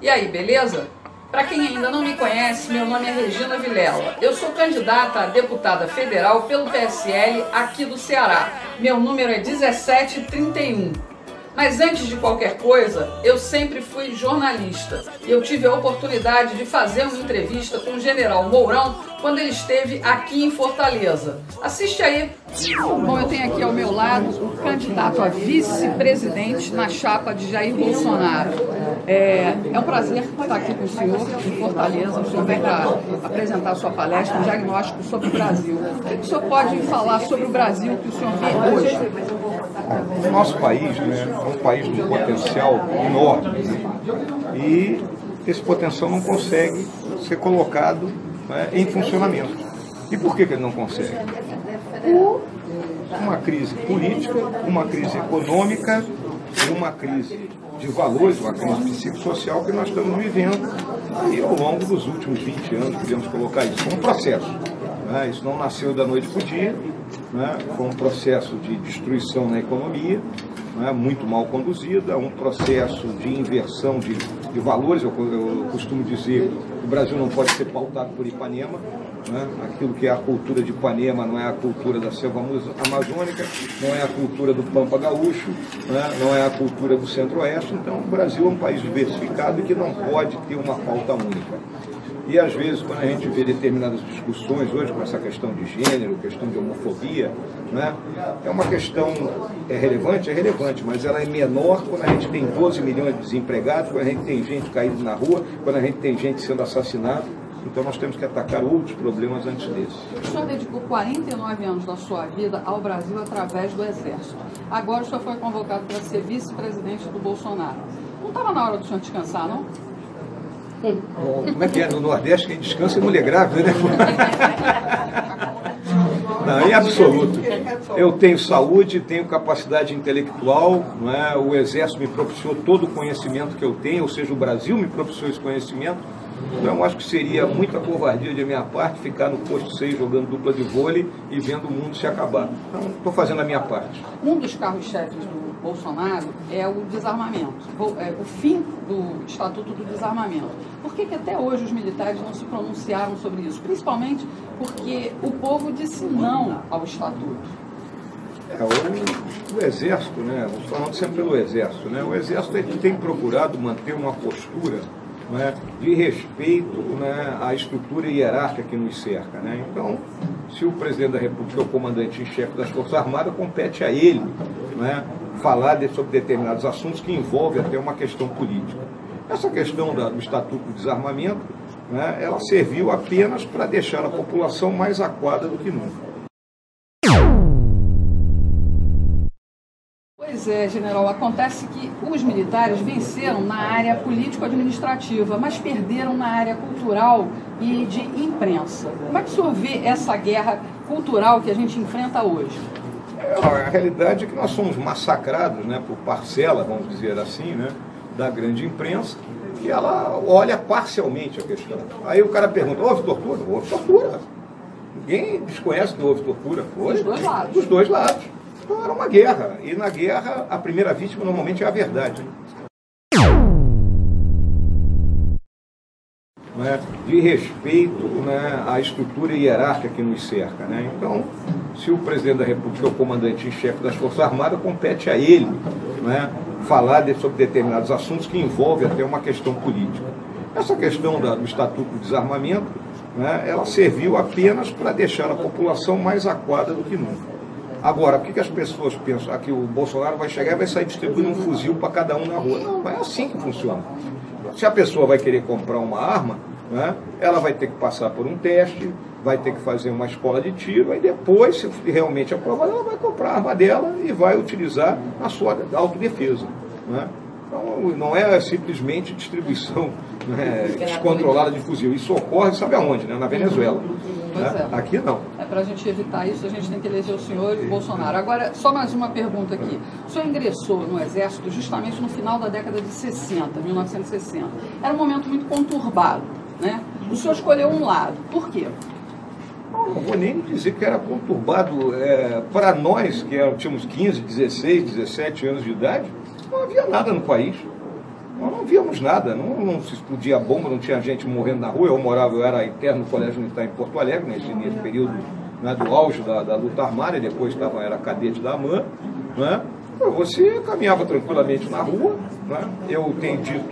E aí, beleza? Para quem ainda não me conhece, meu nome é Regina Vilela. Eu sou candidata a deputada federal pelo PSL aqui do Ceará. Meu número é 1731. Mas antes de qualquer coisa, eu sempre fui jornalista e eu tive a oportunidade de fazer uma entrevista com o general Mourão quando ele esteve aqui em Fortaleza. Assiste aí. Bom, eu tenho aqui ao meu lado o candidato a vice-presidente na chapa de Jair Bolsonaro. É um prazer estar aqui com o senhor em Fortaleza. O senhor vem para apresentar a sua palestra, um diagnóstico sobre o Brasil. O que o senhor pode falar sobre o Brasil que o senhor vê hoje? O nosso país, é um país de um potencial enorme, e esse potencial não consegue ser colocado em funcionamento. E por que ele não consegue? Por uma crise política, uma crise econômica, uma crise de valores, uma crise psicossocial que nós estamos vivendo e ao longo dos últimos 20 anos, podemos colocar isso. É um processo. Isso não nasceu da noite para o dia, foi um processo de destruição na economia, muito mal conduzida, um processo de inversão de valores. Eu costumo dizer que o Brasil não pode ser pautado por Ipanema. Aquilo que é a cultura de Ipanema não é a cultura da selva amazônica, não é a cultura do Pampa Gaúcho, não é a cultura do Centro-Oeste. Então, o Brasil é um país diversificado e que não pode ter uma pauta única. E às vezes, quando a gente vê determinadas discussões hoje com essa questão de gênero, questão de homofobia, é uma questão relevante, mas ela é menor quando a gente tem 12 milhões de desempregados, quando a gente tem gente caindo na rua, quando a gente tem gente sendo assassinada. Então nós temos que atacar outros problemas antes desses. O senhor dedicou 49 anos da sua vida ao Brasil através do Exército. Agora o senhor foi convocado para ser vice-presidente do Bolsonaro. Não estava na hora do senhor descansar, não? Como é que é? No Nordeste quem descansa é mulher grávida, né? Não, em absoluto. Eu tenho saúde, tenho capacidade intelectual, O Exército me propiciou todo o conhecimento que eu tenho, ou seja, o Brasil me propiciou esse conhecimento. Então eu acho que seria muita covardia de minha parte ficar no posto 6 jogando dupla de vôlei e vendo o mundo se acabar. Então estou fazendo a minha parte. Um dos carros-chefes do Bolsonaro é o desarmamento, o fim do Estatuto do Desarmamento. Por que até hoje os militares não se pronunciaram sobre isso? Principalmente porque o povo disse não ao Estatuto. O Exército, vamos falando sempre pelo Exército, o Exército tem procurado manter uma postura de respeito à estrutura hierárquica que nos cerca. Então, se o presidente da República é o comandante em chefe das Forças Armadas, compete a ele falar sobre determinados assuntos que envolvem até uma questão política. Essa questão do Estatuto do Desarmamento, ela serviu apenas para deixar a população mais acuada do que nunca. Pois é, general, acontece que os militares venceram na área político-administrativa, mas perderam na área cultural e de imprensa. Como é que o senhor vê essa guerra cultural que a gente enfrenta hoje? A realidade é que nós somos massacrados por parcela, vamos dizer assim, da grande imprensa, que ela olha parcialmente a questão. Aí o cara pergunta, houve tortura? Houve tortura. Ninguém desconhece que houve tortura. Foi dos dois lados. Dos dois lados. Então era uma guerra, e na guerra a primeira vítima normalmente é a verdade. De respeito à estrutura hierárquica que nos cerca. Então, se o presidente da República é o comandante em chefe das Forças Armadas, compete a ele falar sobre determinados assuntos que envolvem até uma questão política. Essa questão do Estatuto do Desarmamento, ela serviu apenas para deixar a população mais acuada do que nunca. Agora, o que as pessoas pensam? Aqui o Bolsonaro vai chegar e vai sair distribuindo um fuzil para cada um na rua. Não é assim que funciona. Se a pessoa vai querer comprar uma arma, ela vai ter que passar por um teste, vai ter que fazer uma escola de tiro, e depois, se realmente aprovar, ela vai comprar a arma dela e vai utilizar na sua autodefesa. Então, não é simplesmente distribuição descontrolada de fuzil. Isso ocorre, sabe aonde? Na Venezuela. Aqui não. Para a gente evitar isso, a gente tem que eleger o senhor e o Bolsonaro. Agora, só mais uma pergunta aqui. O senhor ingressou no Exército justamente no final da década de 60, 1960. Era um momento muito conturbado, O senhor escolheu um lado. Por quê? Não vou nem dizer que era conturbado. Para nós, que tínhamos 15, 16, 17 anos de idade, não havia nada no país. Nós não víamos nada, não se explodia bomba, não tinha gente morrendo na rua. Eu era interno no Colégio Militar em Porto Alegre, nesse período, né, do auge da luta armada, e depois era cadete da AMAN. Né? Você caminhava tranquilamente na rua. Né? Eu tenho dito,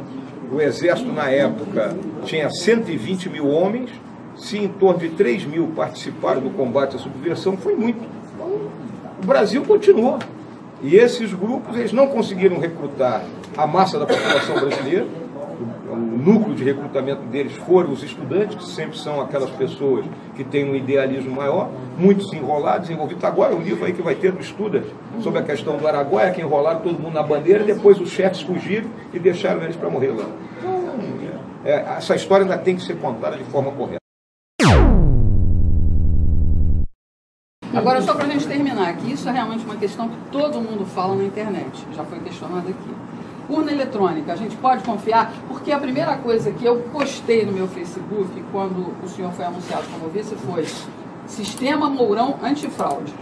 o Exército na época tinha 120 mil homens, se em torno de 3 mil participaram do combate à subversão, foi muito. Então, o Brasil continuou. E esses grupos, eles não conseguiram recrutar a massa da população brasileira. O núcleo de recrutamento deles foram os estudantes, que sempre são aquelas pessoas que têm um idealismo maior, muitos enrolados, envolvidos. Agora o livro aí que vai ter do Student, sobre a questão do Araguaia, que enrolaram todo mundo na bandeira, e depois os chefes fugiram e deixaram eles para morrer lá. Então, essa história ainda tem que ser contada de forma correta. Agora, só para a gente terminar aqui, isso é realmente uma questão que todo mundo fala na internet, já foi questionado aqui. Urna eletrônica, a gente pode confiar? Porque a primeira coisa que eu postei no meu Facebook, quando o senhor foi anunciado como vice, foi Sistema Mourão Antifraude.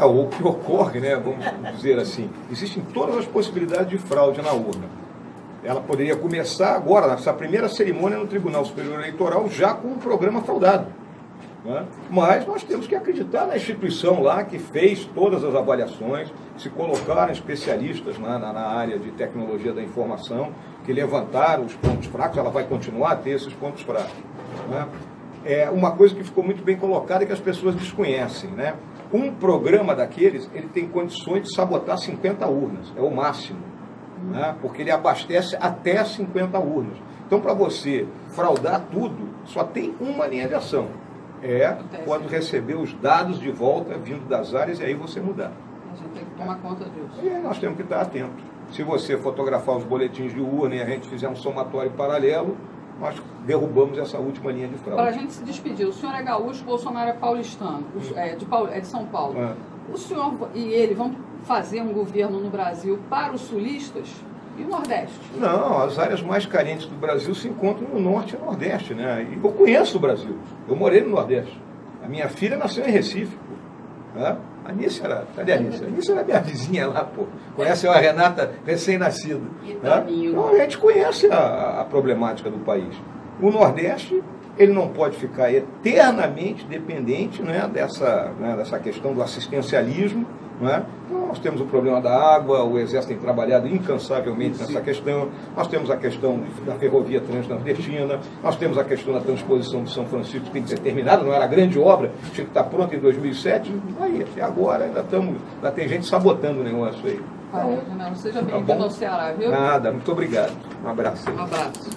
O que ocorre, né, vamos dizer assim, existem todas as possibilidades de fraude na urna. Ela poderia começar agora, nessa primeira cerimônia no Tribunal Superior Eleitoral, já com um programa fraudado. Né? Mas nós temos que acreditar na instituição lá que fez todas as avaliações, se colocaram especialistas na área de tecnologia da informação, que levantaram os pontos fracos. Ela vai continuar a ter esses pontos fracos. Né? É uma coisa que ficou muito bem colocada e que as pessoas desconhecem. Né? Um programa daqueles, ele tem condições de sabotar 50 urnas, é o máximo, né? Porque ele abastece até 50 urnas. Então, para você fraudar tudo, só tem uma linha de ação. Quando receber os dados de volta vindo das áreas, e aí você mudar. A gente tem que tomar conta disso. E aí nós temos que estar atentos. Se você fotografar os boletins de urna e a gente fizer um somatório paralelo, nós derrubamos essa última linha de fraude. Para a gente se despedir, o senhor é gaúcho, Bolsonaro é paulistano, de São Paulo. O senhor e ele vão fazer um governo no Brasil para os sulistas e o Nordeste? Não, as áreas mais carentes do Brasil se encontram no Norte e no Nordeste, né? E eu conheço o Brasil, eu morei no Nordeste. A minha filha nasceu em Recife, pô. Né? A Nícia era, cadê a Nícia? A Nícia era minha vizinha lá, pô. Conhece a Renata, recém-nascida. Né? Então a gente conhece a problemática do país. O Nordeste, ele não pode ficar eternamente dependente, né, dessa questão do assistencialismo. Né? Então, nós temos o problema da água, o Exército tem trabalhado incansavelmente nessa questão, nós temos a questão da ferrovia transnordestina, nós temos a questão da transposição de São Francisco, que tem que ser terminada, não era grande obra, tinha que estar pronta em 2007, aí até agora ainda tem gente sabotando o negócio aí. Seja bem-vindo ao Ceará, viu? Nada, muito obrigado. Um abraço. Um abraço.